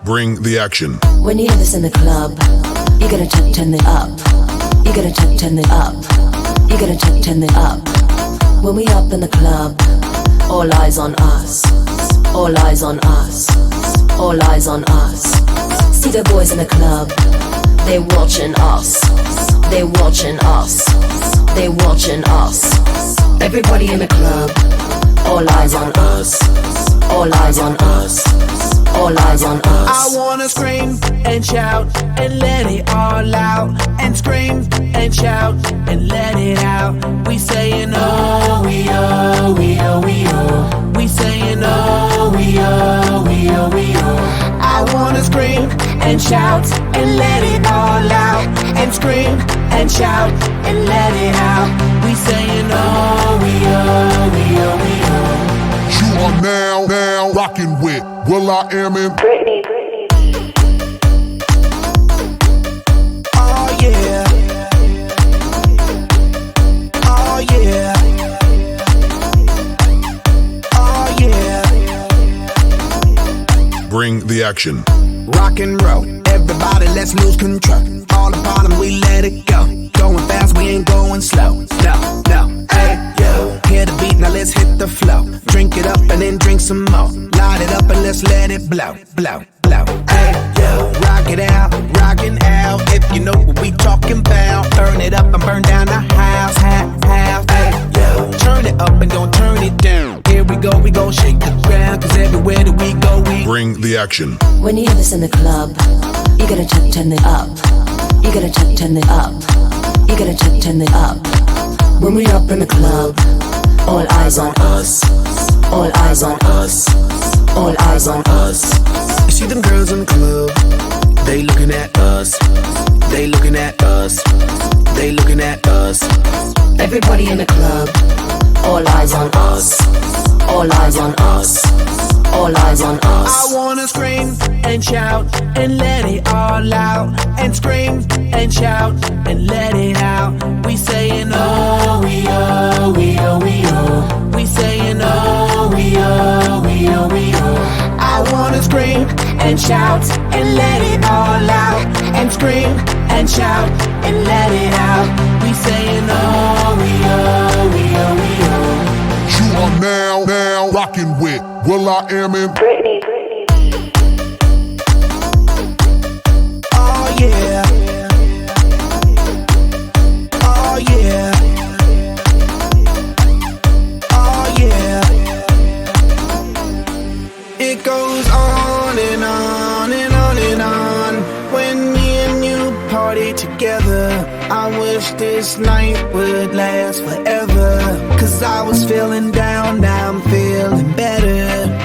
Bring the action. When you hear this in the club, you gotta turn it up. You gotta turn it up. You gotta turn it up. When we up in the club, all eyes on us. All eyes on us. All eyes on us. See the boys in the club, they watching us. They watching us. They watching us. Everybody in the club, all eyes on us. All eyes on us. All eyes on us. I wanna scream and shout and let it all out. And scream and shout and let it out. We saying oh, we oh, we oh, we oh. We saying oh, we oh, we oh, we oh. I wanna scream and shout and let it all out. And scream and shout and let it out. We saying oh, we oh, we oh, we oh. You are now rocking with will.i.am in Britney. Oh yeah. Oh yeah. Oh yeah. Bring the action. Rock and roll, everybody let's lose control. All the bottom we let it go. Going fast, we ain't going slow. No, no, hey, yo. Hear the beat, now let's hit the flow. Drink it up and then drink some more. Light it up and let's let it blow, blow, blow. Hey, yo. Rock it out, rockin' out. If you know what we talking about. Burn it up and burn down the house, house. Hey, yo. Turn it up and don't turn it down. Here we go shake the ground. Cause everywhere that we go, we bring the action. When you hear this in the club, you gotta turn it up. You gotta turn it up. You gotta turn it up. When we up in the club, all eyes on us. All eyes on us. All eyes on us. You see them girls in the club, they looking at us. They looking at us. They looking at us. Everybody in the club, all eyes on us. All eyes on us. All eyes on us. I wanna scream and shout and let it all out. And scream and shout and let it out. We saying oh, we oh, we oh, we oh. We saying oh, we oh, we oh, we oh. I wanna scream and shout and let it all out. And scream and shout and let it out. We saying oh, we oh, we oh, we oh. You are now rocking with will.i.am in Britney. Oh yeah. Oh yeah. Oh yeah. It goes on and on and on and on. When me and you party together, I wish this night would last forever. Cause I was feeling down, now I'm feeling better.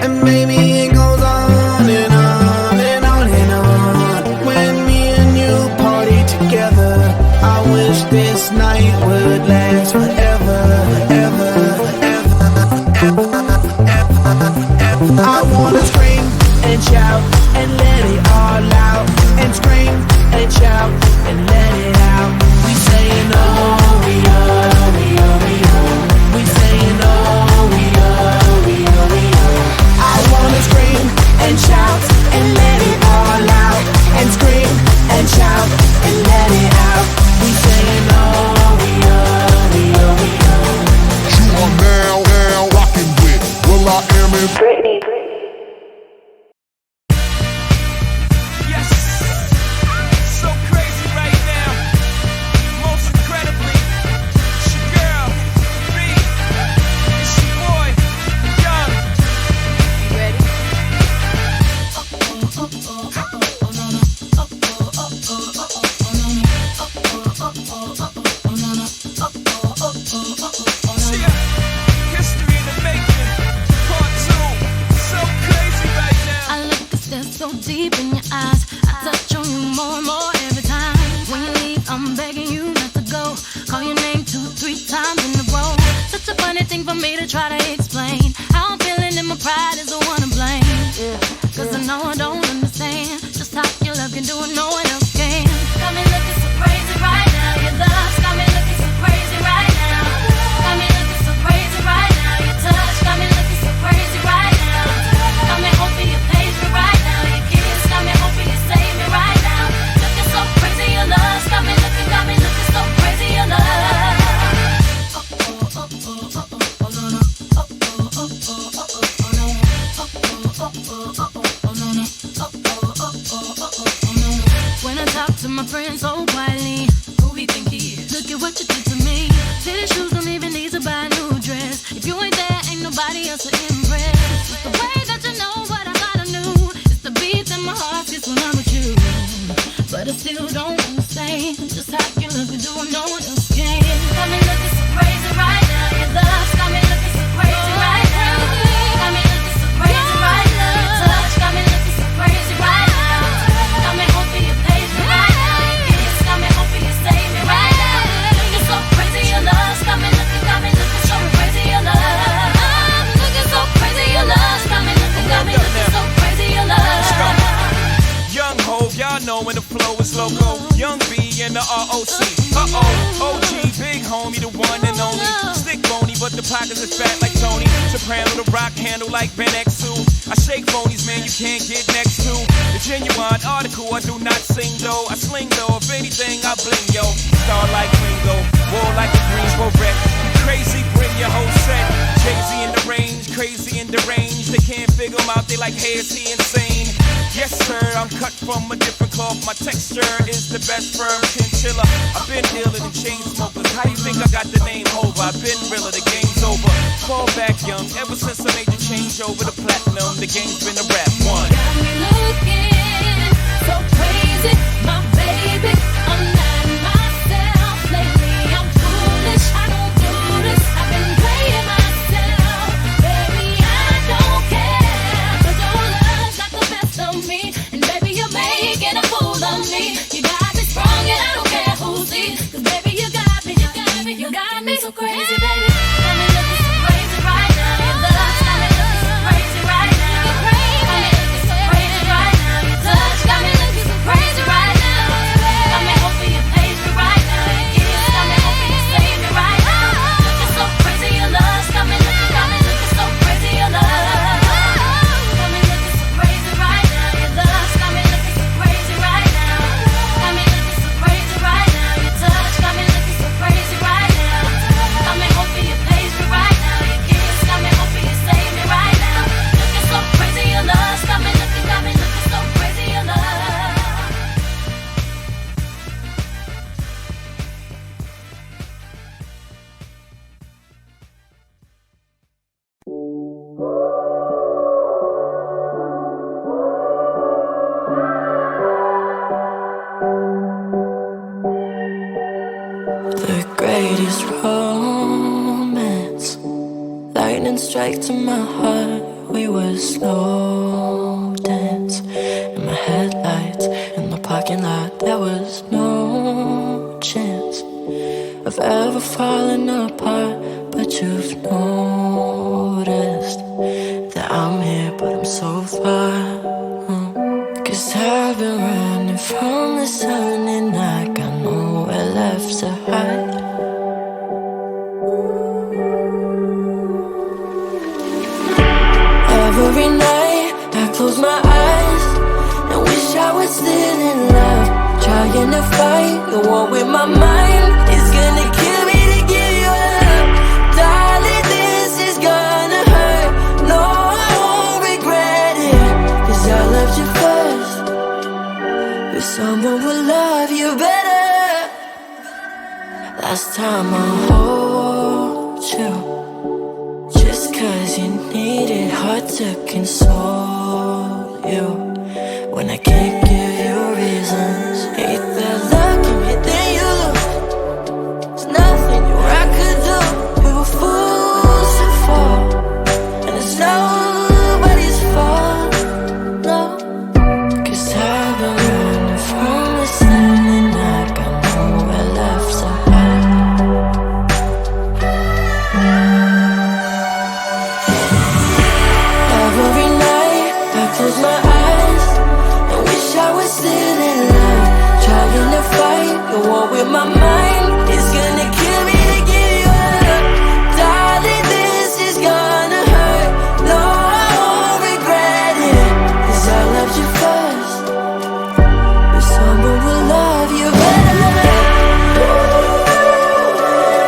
And maybe it goes on and on and on and on. When me and you party together, I wish this night would last forever, forever, forever, forever. I wanna scream and shout and let it all out. And scream and shout and let it out. We saying oh, we oh, we oh, we oh. We saying oh, we oh, we oh, we oh. I wanna scream and shout and let it all out. And scream and shout and let it out. We saying oh, we oh, we oh, we oh. You are now rocking with will.i.am in Britney. Got me hoping your page me right now. Your kiss got me what you did to me. Tennis shoes don't even need to buy a new dress. If you ain't there, ain't nobody else to impress. It's the way that you know what I gotta do. It's the beat that my heart gets when I'm with you. But I still don't understand just how you look and doing no one else can. Got me looking so crazy right now. Your love's got me looking so crazy right now. Got me looking so crazy right now. Your touch got me looking so crazy right now. Got me hoping you page me right now. Your kiss got me hoping you save me right now. Looking so crazy, your love's got me looking so crazy, your love. I'm looking so crazy, your love's got me looking so crazy, your love. Young Hov, y'all know when the flow is loco. Young B and the ROC. OG, big homie, the one and only. Stick bony, but the pockets is fat like Tony. Soprano, the rock handle like Ben X2. I shake phonies, man, you can't get next to. The genuine article, I do not sing though. I sling though, if anything, I bling yo. Star like Ringo, war like a Greensboro wreck. Crazy, bring your whole set. Jay-Z in the range, crazy in the range. They can't figure him out, they like, hey, is he insane? Yes, sir, I'm cut from a different cloth. My texture is the best firm chinchilla. I've been dealing in chain smokers. How you think I got the name over? I've been realer, the game's over. Fall back young, ever since I made the change over to platinum, the game's been a rap one. Got me looking so crazy, my baby. I'm not myself lately. I'm foolish, I don't do this. I've been playing myself, baby. I don't care, 'cause your love's got the best of me, and baby, you're making a fool of me. You got me sprung, and I don't care who sees, 'cause baby, you got me so crazy, baby. Got me looking so crazy right now. Your love's got me looking so crazy right now. Got me looking so crazy right now. Your touch got me looking so crazy right now. Got me hoping you page me right now. Your kiss got me hoping you save me right now. Looking so crazy, your love's got me looking so crazy, your love. Got me looking so crazy right now. Your love's got me looking so crazy right now. Got me looking so crazy right now. Your touch got me looking so crazy right now. Got me hoping you page me right now. Your kiss got me hoping you save me right now. Looking so crazy, your love's got me looking so crazy, your love. The greatest romance, lightning strike to my heart. We would slow dance in my headlights in the parking lot. There was no chance of ever falling apart, but you've noticed that I'm here, but I'm so far. 'Cause I've been running from the sun and I got nowhere left to hide. Every night I close my eyes and wish I was still in love. Trying to fight the war with my mind. It's gonna kill me to give you up. Darling, this is gonna hurt. No, I won't regret it, 'cause I loved you first, but someone will love you better. Last time I hold you, just 'cause you need it, hard to console you when I can't give you reasons. Hate that luck and hate that you lose. There's nothing I could do. We were fools to fall, and it's nobody's fault, no. 'Cause I've been running from the sun and I got nowhere left to hide. Every night I close my eyes and wish I was still in love. Trying to fight the war with my mind.